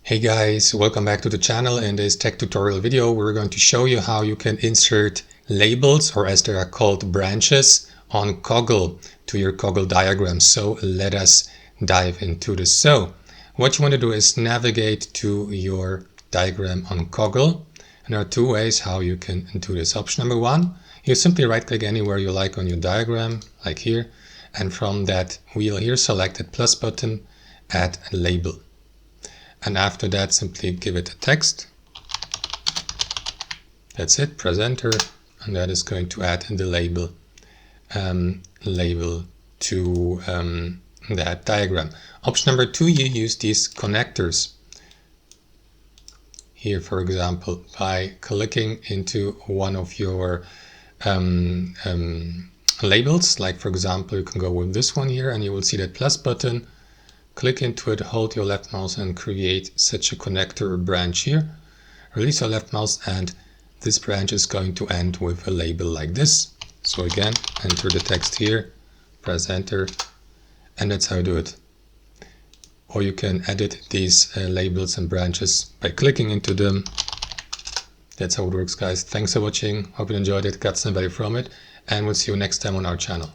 Hey guys, welcome back to the channel. In this tech tutorial video, we're going to show you how you can insert labels, or as they are called, branches, on Coggle to your Coggle diagram. So let us dive into this. So what you want to do is navigate to your diagram on Coggle. And there are two ways how you can do this. Option number one, you simply right click anywhere you like on your diagram, like here. And from that wheel here, select the plus button, add a label. And after that, simply give it a text. That's it, press enter, and that is going to add the label to that diagram. Option number two, you use these connectors. Here, for example, by clicking into one of your labels, like for example, you can go with this one here, and you will see that plus button. Click into it, hold your left mouse and create such a connector or branch here. Release your left mouse and this branch is going to end with a label like this. So again, enter the text here, press enter, and that's how you do it. Or you can edit these labels and branches by clicking into them. That's how it works, guys. Thanks for watching. Hope you enjoyed it, got some value from it, and we'll see you next time on our channel.